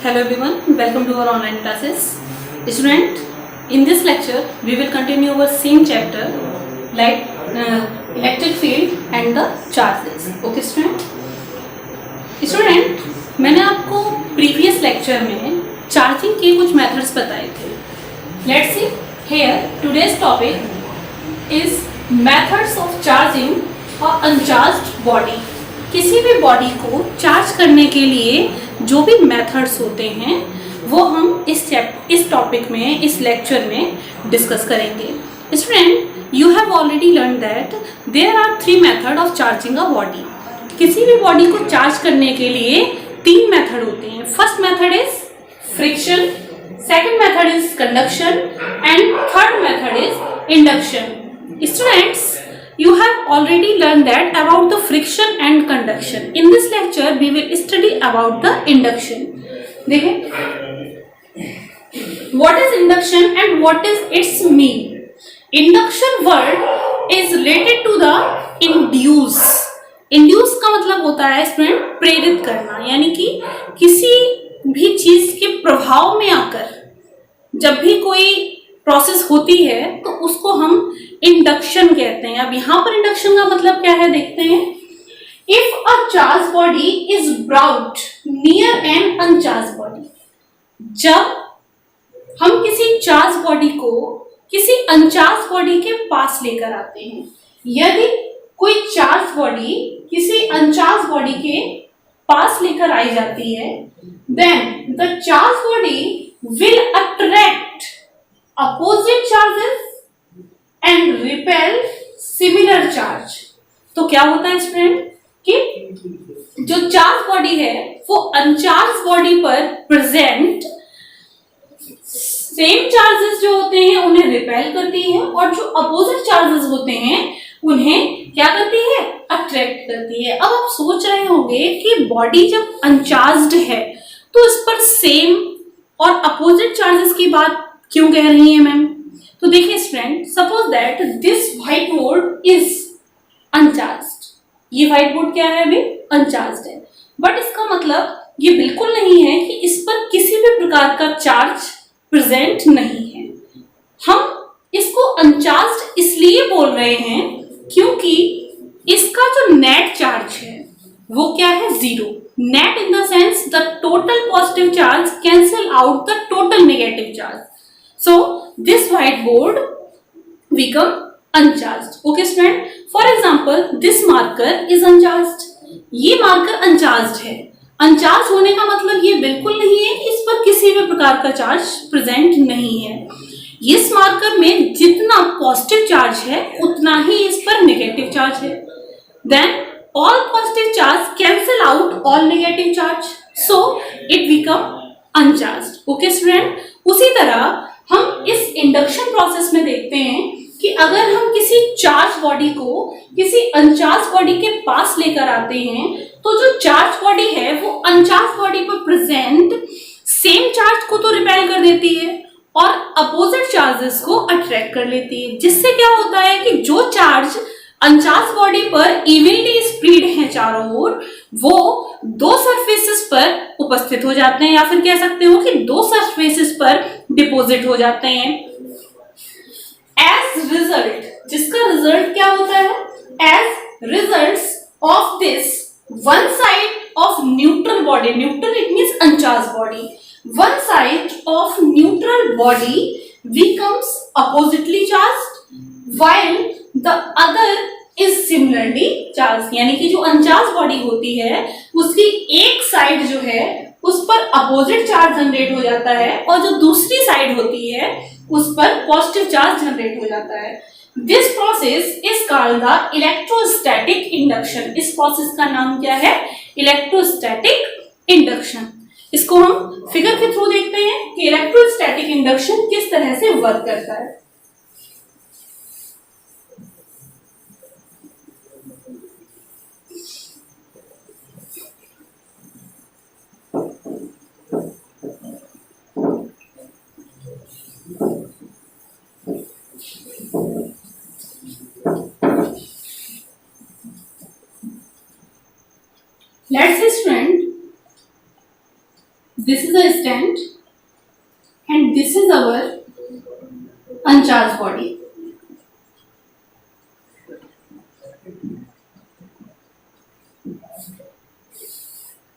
Hello everyone, welcome to our online classes. Student, in this lecture we will continue our same chapter like electric field and the charges. Okay student? Student, मैंने आपको previous lecture में charging के कुछ methods बताए थे. Let's see here today's topic is methods of charging a uncharged body. किसी भी body को चार्ज करने के लिए जो भी मेथड्स होते हैं वो हम इस टॉपिक में इस लेक्चर में डिस्कस करेंगे. Student, you have already learn that there are 3 method of charging a body. किसी भी बॉडी को चार्ज करने के लिए 3 मेथड होते हैं. First method is friction, second method is conduction and third method is induction. Students, you have already learned that about the friction and conduction. In this lecture we will study about the induction. देखें, what is induction and what is its mean? Induction word is related to the induce. Induce का मतलब होता है student प्रेरित करना, यानी कि किसी भी चीज के प्रभाव में आकर जब भी कोई प्रोसेस होती है तो उसको हम इंडक्शन कहते हैं. अब यहाँ पर इंडक्शन का मतलब क्या है देखते हैं. If a charge body is brought near an uncharge body, जब हम किसी चार्ज बॉडी को किसी अनचार्ज बॉडी के पास लेकर आते हैं, यदि कोई चार्ज बॉडी किसी अनचार्ज बॉडी के पास लेकर आई जाती है, then the charge body will attract opposite charges and repel similar charge. तो क्या होता है स्टूडेंट कि जो चार्ज बॉडी है वो अनचार्ज बॉडी पर प्रेजेंट सेम चार्जेस जो होते हैं उन्हें रिपेल करती है, और जो अपोजिट चार्जेस होते हैं उन्हें क्या करती है, अट्रैक्ट करती है. अब आप सोच रहे होंगे कि बॉडी जब अनचार्ज्ड है तो इस पर सेम और अपोजिट चार्जेस की बात क्यों कह रही है मैम. तो देखिए student, suppose that this white board is uncharged. ये व्हाइट बोर्ड क्या है, अभी अनचार्ज्ड है, बट इसका मतलब ये बिल्कुल नहीं है कि इस पर किसी भी प्रकार का चार्ज प्रेजेंट नहीं है. हम इसको अनचार्ज्ड इसलिए बोल रहे हैं क्योंकि इसका जो नेट चार्ज है वो क्या है, 0. Net in the sense the total positive charge cancel out the total negative charge. So this whiteboard become uncharged. Okay student, for example this marker is uncharged. ये मार्कर uncharged है. uncharged होने का मतलब ये बिल्कुल नहीं है कि इस पर किसी भी प्रकार का चार्ज प्रेजेंट नहीं है. इस मार्कर में जितना पॉजिटिव चार्ज है उतना ही इस पर नेगेटिव चार्ज है. Then all positive charge cancel out all negative charge, so it become uncharged. Okay student, उसी तरह हम इस इंडक्शन प्रोसेस में देखते हैं कि अगर हम किसी चार्ज बॉडी को किसी अनचार्ज बॉडी के पास लेकर आते हैं तो जो चार्ज बॉडी है वो अनचार्ज बॉडी पर प्रेजेंट सेम चार्ज को तो रिपेल कर देती है और अपोजिट चार्जेस को अट्रैक्ट कर लेती है, जिससे क्या होता है कि जो चार्ज अनचार्ज बॉडी पर इवनली स्प्रेड है चारों ओर, वो 2 सरफेसेस पर उपस्थित हो जाते हैं, या फिर कह सकते हो कि 2 सरफेसेस पर डिपॉजिट हो जाते हैं. एज रिजल्ट, जिसका रिजल्ट क्या होता है, as results of this one side of neutral body, neutral it means uncharge body, one side of neutral body becomes oppositely charged while the other is similarly charged. यानी कि जो uncharged body होती है उसकी एक साइड जो है उस पर अपोजिट चार्ज जनरेट हो जाता है और जो दूसरी साइड होती है उस पर पॉजिटिव चार्ज जनरेट हो जाता है. This process is called the electrostatic induction. इस प्रोसेस का नाम क्या है, इलेक्ट्रोस्टैटिक इंडक्शन. इसको हम फिगर के थ्रू देखते हैं कि इलेक्ट्रोस्टैटिक इंडक्शन किस तरह से वर्क करता है. Let's say student, this is a stent and this is our uncharged body.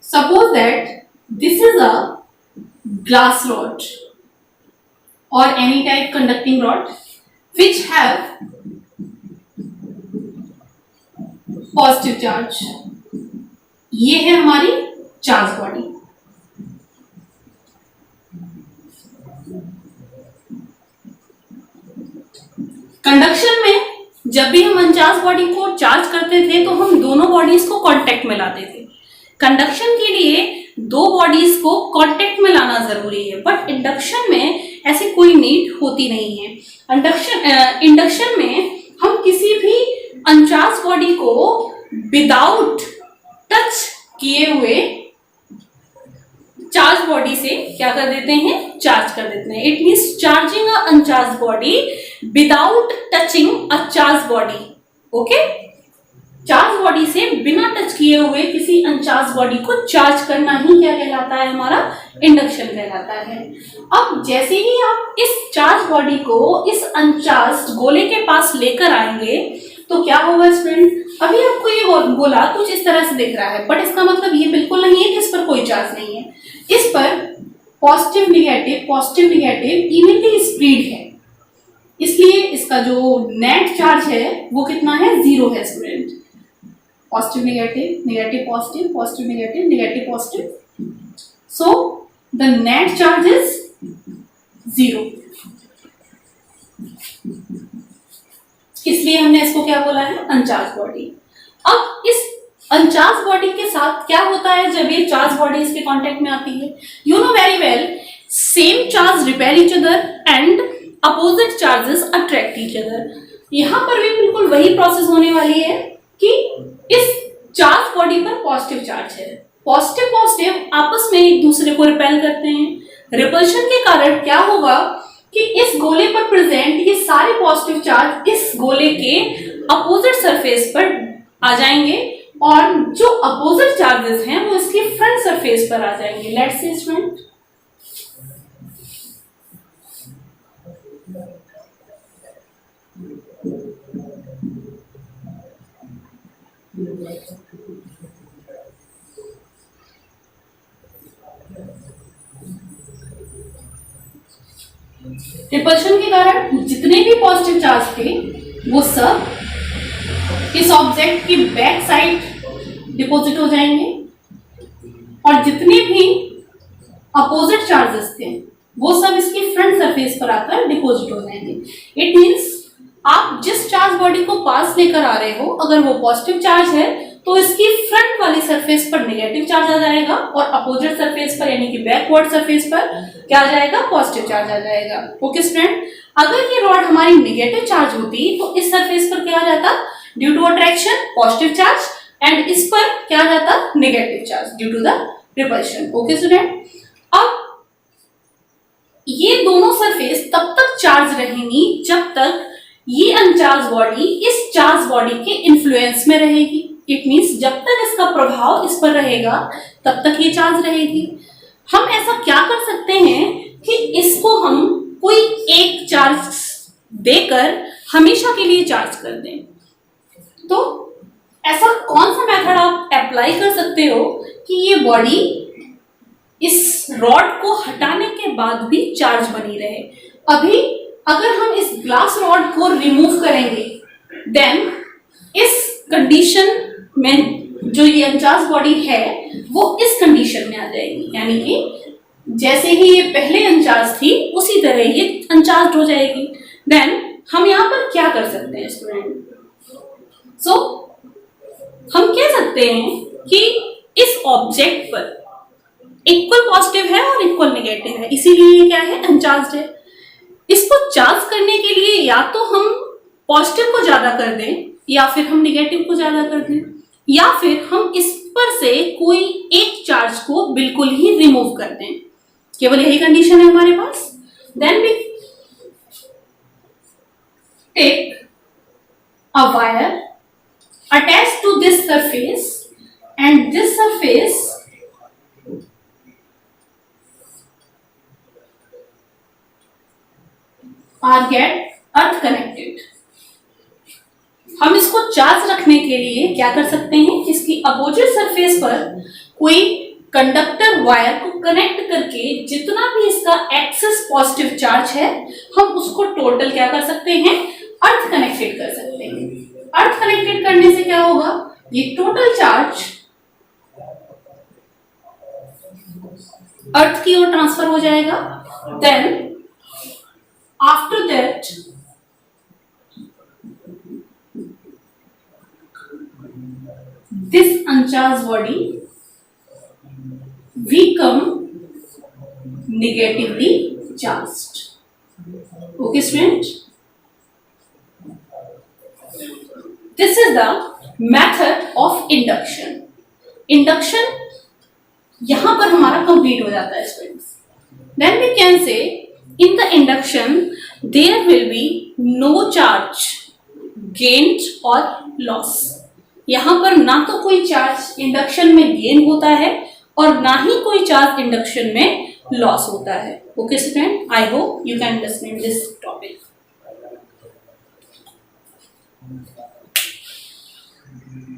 Suppose that this is a glass rod or any type conducting rod which have positive charge. ये है हमारी charge body. Conduction में जब भी हम uncharged body को charge करते थे तो हम दोनों बॉडीज को कांटेक्ट में लाते थे. कंडक्शन के लिए दो बॉडीज को कांटेक्ट में लाना जरूरी है, बट इंडक्शन में ऐसी कोई नीड होती नहीं है. इंडक्शन में हम किसी भी अनचार्ज बॉडी को विदाउट टच किए हुए चार्ज बॉडी से क्या कर देते हैं, चार्ज कर देते हैं. It means charging a uncharged body without touching a charge body. Okay, charge body से बिना टच किए हुए किसी अनचार्ज बॉडी को चार्ज करना ही क्या कहलाता है, हमारा इंडक्शन कहलाता है. अब जैसे ही आप इस चार्ज बॉडी को इस अनचार्ज गोले के पास लेकर आएंगे तो क्या होगा स्टूडेंट, अभी आपको ये गोला कुछ इस तरह से दिख रहा है, बट इसका मतलब ये बिल्कुल नहीं है कि इस पर कोई चार्ज नहीं है. इस पर पॉजिटिव नेगेटिव इवनली स्प्रेड है, इसलिए इसका जो नेट चार्ज है वो कितना है, 0 है student. Positive negative, negative positive, positive negative, negative positive. So the net charge is 0. इसलिए हमने इसको क्या बोला है, अनचार्ज बॉडी. अब इस अनचार्ज बॉडी के साथ क्या होता है जब ये चार्ज बॉडी इसके कांटेक्ट में आती है, you know very well, same charge repel each other and opposite charges attract each other. यहां पर भी बिल्कुल वही प्रोसेस होने वाली है कि इस चार्ज बॉडी पर पॉजिटिव चार्ज है, पॉजिटिव आपस में एक दूसरे को रिपेल करते हैं. रिपल्शन के कारण क्या होगा कि इस गोले पर प्रेजेंट ये सारे पॉजिटिव चार्ज इस गोले के अपोजिट सरफेस पर आ जाएंगे और जो अपोजिट चार्जेस हैं वो इसकी फ्रंट सरफेस पर आ जाएंगे. लेट्स सी स्टूडेंट, रिपल्शन के कारण जितने भी पॉजिटिव चार्ज थे वो सब इस ऑब्जेक्ट की बैक साइड डिपॉजिट हो जाएंगे और जितने भी अपोजिट चार्जेस थे वो सब इसकी फ्रंट सरफेस पर आकर डिपॉजिट हो जाएंगे. इट मींस आप जिस चार्ज बॉडी को पास लेकर आ रहे हो, अगर वो पॉजिटिव चार्ज है तो इसकी फ्रंट वाली सरफेस पर नेगेटिव चार्ज आ जाएगा और अपोजिट सरफेस पर यानी कि बैकवर्ड सरफेस पर क्या आ जाएगा, पॉजिटिव चार्ज आ जाएगा. ओके स्टूडेंट, अगर ये रॉड हमारी नेगेटिव चार्ज होती तो इस सरफेस पर क्या आ जाता, due to attraction positive charge, and इस पर क्या आ जाता, negative charge due to the repulsion. Okay student, अब ये दोनों सरफेस तब तक चार्ज रहेंगी जब तक ये अनचार्ज बॉडी इस चार्ज बॉडी के इन्फ्लुएंस में रहेगी. इट मीन्स जब तक इसका प्रभाव इस पर रहेगा तब तक ये चार्ज रहेगी. हम ऐसा क्या कर सकते हैं कि इसको हम कोई एक चार्ज देकर हमेशा के लिए चार्ज कर दें. तो ऐसा कौन सा मेथड आप अप्लाई कर सकते हो कि ये बॉडी इस रॉड को हटाने के बाद भी चार्ज बनी रहे. अभी अगर हम इस ग्लास रॉड को रिमूव करेंगे देन इस कंडीशन में जो ये अनचार्ज बॉडी है वो इस कंडीशन में आ जाएगी, यानी कि जैसे ही ये पहले अनचार्ज थी उसी तरह ये अनचार्ज हो जाएगी. देन हम यहाँ पर क्या कर सकते हैं स्टूडेंट, सो हम कह सकते हैं कि इस ऑब्जेक्ट पर इक्वल पॉजिटिव है और इक्वल नेगेटिव है, इसीलिए ये क्या है, अनचार्ज है. इसको चार्ज करने के लिए या तो हम पॉजिटिव को ज्यादा कर दें या फिर हम नेगेटिव को ज्यादा कर दें या फिर हम इस पर से कोई एक चार्ज को बिल्कुल ही रिमूव कर दें. केवल यही कंडीशन है हमारे पास. Then we take a wire attach to this surface and this surface are get earth connected. हम इसको चार्ज रखने के लिए क्या कर सकते हैं, इसकी अपोजिट सरफेस पर कोई कंडक्टर वायर को कनेक्ट करके जितना भी इसका एक्सेस पॉजिटिव चार्ज है हम उसको टोटल क्या कर सकते हैं, अर्थ कनेक्टेड कर सकते हैं। अर्थ कनेक्टेड करने से क्या होगा, ये टोटल चार्ज अर्थ की ओर ट्रांसफर हो जाएगा। Then after that this uncharged body become negatively charged. Okay student, this is the method of induction. Induction यहां पर हमारा कंप्लीट हो जाता है students. Then we can say in the induction there will be no charge gained or loss. यहां पर ना तो कोई चार्ज इंडक्शन में गेन होता है और ना ही कोई चार्ज इंडक्शन में लॉस होता है। Okay student, I hope you can understand this.